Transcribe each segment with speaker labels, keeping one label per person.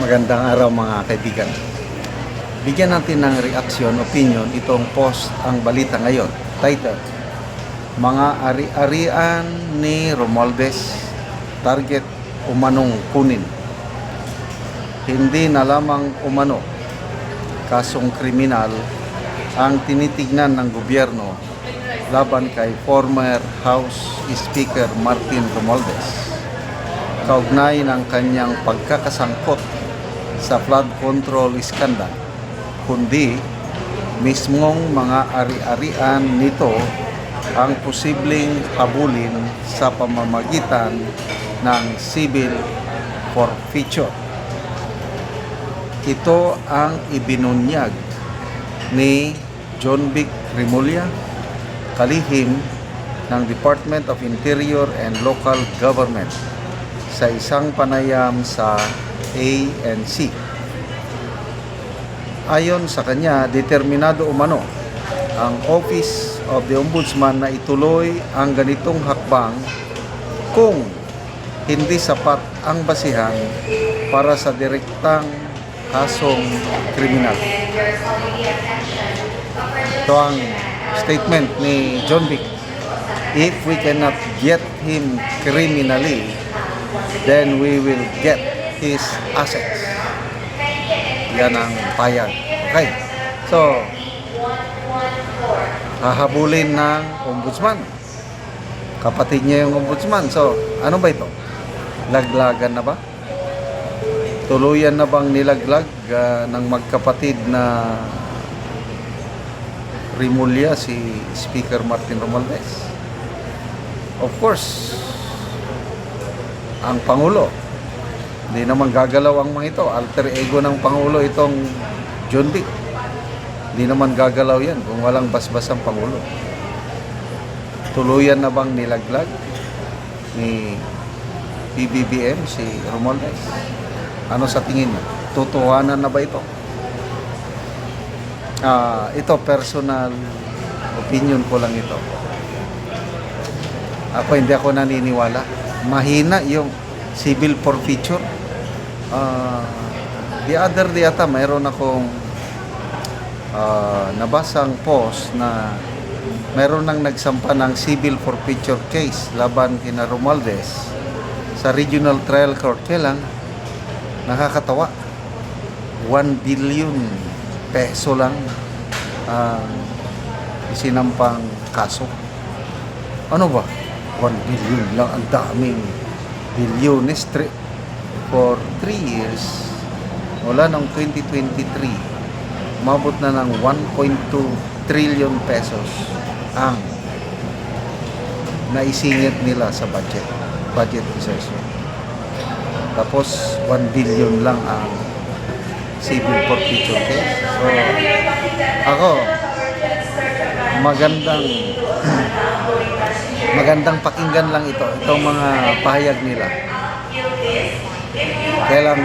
Speaker 1: Magandang araw mga kaibigan. Bigyan natin ng reaksyon, opinion itong post ang balita ngayon. Title: Mga ari-arian ni Romualdez, target umanong kunin. Hindi na lamang umano kasong kriminal ang tinitignan ng gobyerno laban kay former House Speaker Martin Romualdez kaugnay ng kanyang pagkakasangkot sa flood control scandal, kundi mismong mga ari-arian nito ang posibleng habulin sa pamamagitan ng civil forfeiture. Ito ang ibinunyag ni John Vic Remulla, kalihim ng Department of Interior and Local Government sa isang panayam sa ANC. Ayon sa kanya, determinado umano ang Office of the Ombudsman na ituloy ang ganitong hakbang kung hindi sapat ang basihan para sa direktang kasong kriminal. Ito ang statement ni John Vic. If we cannot get him criminally, then we will get his assets. Yan ang payag. Okay. So, hahabulin ng ombudsman. Kapatid niya yung ombudsman. So, ano ba ito? Laglagan na ba? Tuluyan na bang nilaglag ng magkapatid na Remulla si Speaker Martin Romualdez? Of course, ang Pangulo. Hindi naman gagalaw ang mga ito. Alter ego ng Pangulo itong John Vic. Hindi naman gagalaw yan kung walang basbas ang Pangulo. Tuluyan na bang nilaglag ni PBBM si Romualdez? Ano sa tingin niyo? Tutuhanan na ba ito? Ito personal opinion ko lang ito. Hindi ako naniniwala. Mahina yung civil forfeiture. The other day ata mayroon akong nabasang post na mayroon nang nagsampa ng civil forfeiture case laban kina Romualdez sa Regional Trial Court. Kailan? Nakakatawa. 1 billion peso lang ang isinampang kaso. Ano ba? 1 billion lang, ang daming bilyones for 3 years. Mula ng 2023, umabot na ng 1.2 trillion pesos ang naisingit nila sa budget insertion. Tapos 1 billion lang ang civil forfeiture case. So, ako, magandang pakinggan lang itong mga pahayag nila. Kaya lang,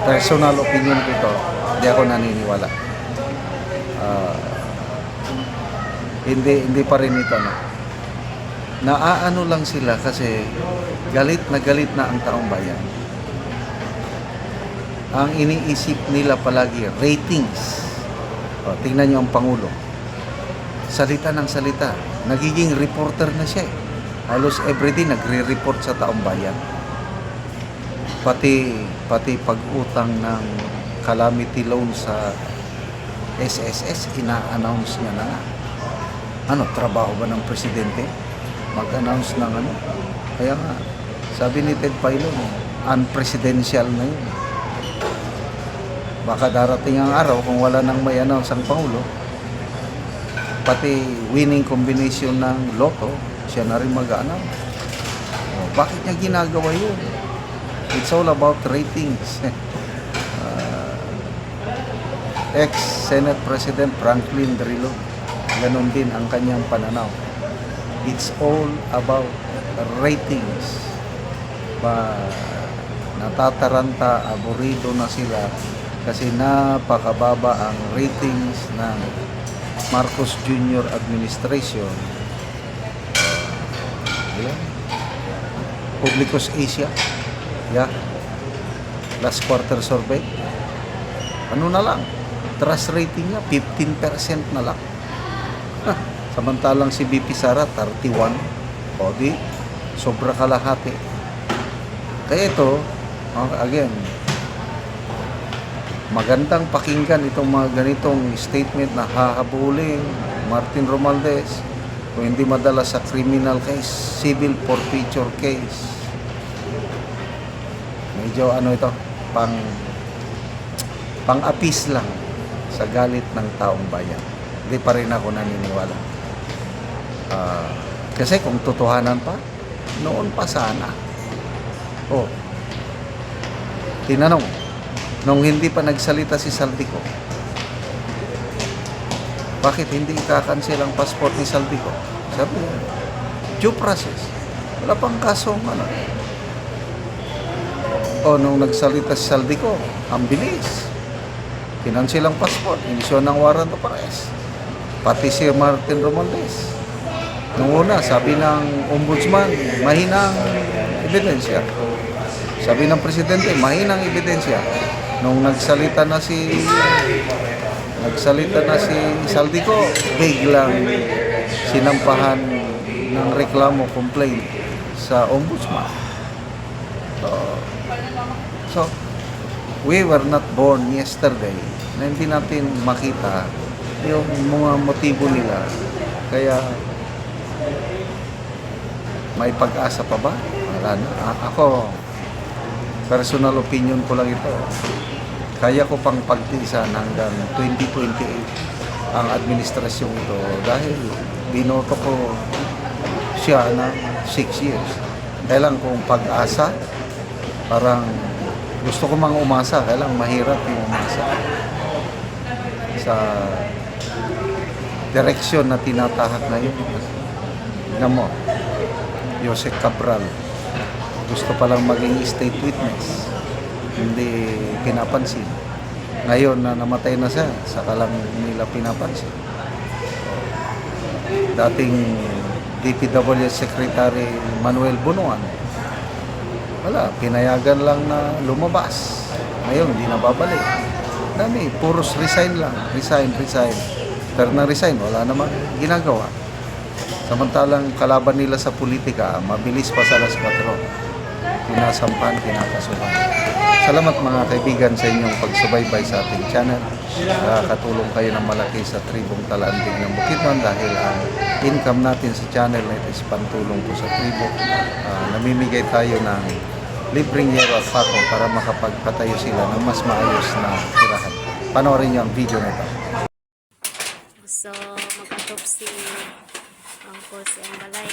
Speaker 1: personal opinion ko ito, hindi ako naniniwala. Hindi pa rin ito, no? Naaano lang sila kasi galit na ang taong bayan. Ang iniisip nila palagi, ratings. Tingnan nyo ang Pangulo. Salita ng salita. Nagiging reporter na siya. Halos everyday nagre-report sa taong bayan. Pati pag-utang ng calamity loan sa SSS, ina-announce niya na nga. Trabaho ba ng presidente? Mag-announce ng ano? Kaya nga, sabi ni Ted Filon, unpresidential na yun. Baka darating ang araw kung wala nang may announce ang Pangulo, pati winning combination ng Lotto, siya na rin mag-announce. Bakit niya ginagawa yun? It's all about ratings. Ex-Senate President Franklin Drillo, ganun din ang kanyang pananaw. It's all about ratings. Natataranta, aburido na sila kasi napakababa ang ratings ng Marcos Jr. administration. Publicos Asia, Yeah. Last quarter survey. Ano na lang? Trust rating niya 15% na lang. Samantalang si VP Sara 31. O di, sobra kalahati. Kaya ito, again, magandang pakinggan itong mga ganitong statement na hahabulin Martin Romualdez kung hindi madala sa criminal case, civil forfeiture case. Medyo ito, pang-apis lang sa galit ng taong bayan. Hindi pa rin ako naniniwala. Kasi kung totohanan pa, noon pa sana. Tinanong, nung hindi pa nagsalita si Saldico, bakit hindi ikakancel ang passport ni Saldico? Sabi niya, due process. Wala pang kasong nung nagsalita si Saldico, ang bilis. Kinancel ang passport, inisyon ng warrant of arrest. Pati si Martin Romualdez. Nung una, sabi ng ombudsman, mahinang ebidensya. Sabi ng presidente, mahinang ebidensya. Nung nagsalita na si Saldico, biglang sinampahan ng reklamo, complaint sa ombudsman. So, we were not born yesterday na hindi natin makita yung mga motibo nila. Kaya, may pag-asa pa ba? Wala na. Ako, personal opinion ko lang ito. Kaya ko pang pagtiisan hanggang 2028 ang administrasyon ito dahil binoto ko siya na 6 years. Kaya lang kung pag-asa, parang gusto ko mang umasa, kaya lang mahirap yung umasa sa direksyon na tinatahak ngayon. Tignan mo, Jose Cabral, gusto palang maging state witness, hindi pinapansin. Ngayon na namatay na siya, saka lang nila pinapansin. Dating DPWH Secretary Manuel Bunuan, wala, pinayagan lang na lumabas. Ngayon, hindi na babalik. Dami, puros resign lang. Resign. Pero na resign, wala naman ginagawa. Samantalang kalaban nila sa politika, mabilis pa sa alas 4. Pinasampan, pinakasuhan. Salamat mga kaibigan sa inyong pagsubaybay sa ating channel. Nakakatulong kayo ng malaki sa tribong Talandig ng Bukidnon dahil ang income natin sa channel na ito is pantulong po sa tribo. Namimigay tayo ng libreng yero at pako para makapagpatayo sila ng mas maayos na tirahan. Panoorin niyo ang video na ito.
Speaker 2: So, mag-autopsy ang Jose ang balay.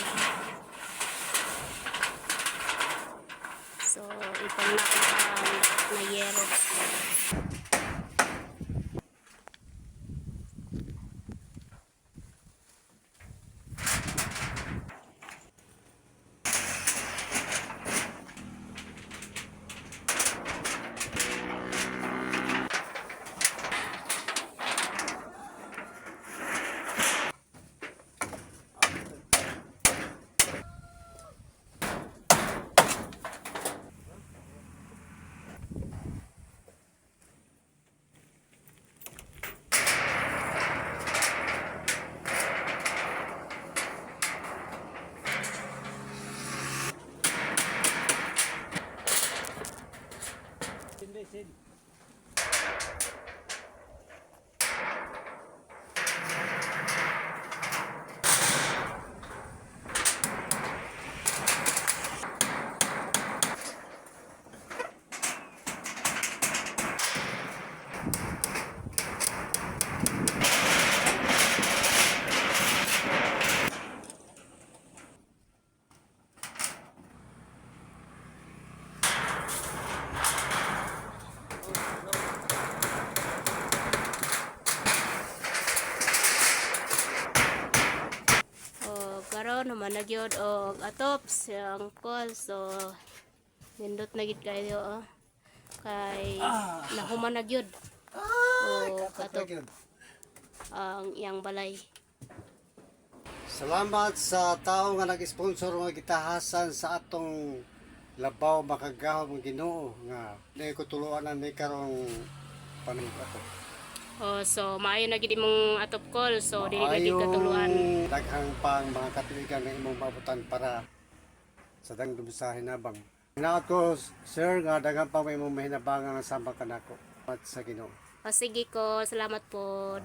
Speaker 2: So, ipanglakan na yero. Karon naman nagyod og autopsy ang call, so nindot na gid kayo kay nahuman na gyud atop ang iyang balay.
Speaker 3: Salamat sa tao nga nag-sponsor nga gitahasan sa atong labaw makagahom ng Ginoo nga dili ko tuluan ang may karong paningkato.
Speaker 2: Oh, so maayo na gid imong atop call. So dili na gid katuluan.
Speaker 3: Daghang pang mga katuigan na imong mabutan para sa dangdum sa hinabang. Hinaot ko, sir, nga daghang pang may imong mahinabangan sa sambang kanako at sa Ginoo.
Speaker 2: O sige ko, salamat po.